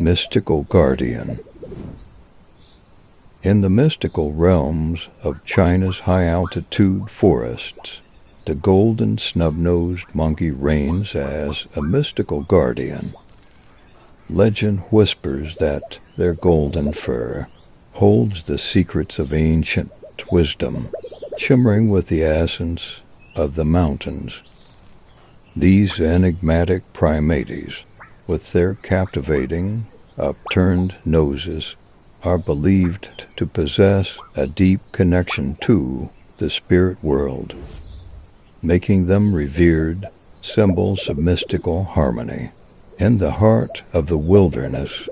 Mystical Guardian. In the mystical realms of China's high-altitude forests, the golden snub-nosed monkey reigns as a mystical guardian. Legend whispers that their golden fur holds the secrets of ancient wisdom, shimmering with the essence of the mountains. These enigmatic primates, with their captivating, upturned noses, are believed to possess a deep connection to the spirit world, making them revered symbols of mystical harmony. In the heart of the wilderness,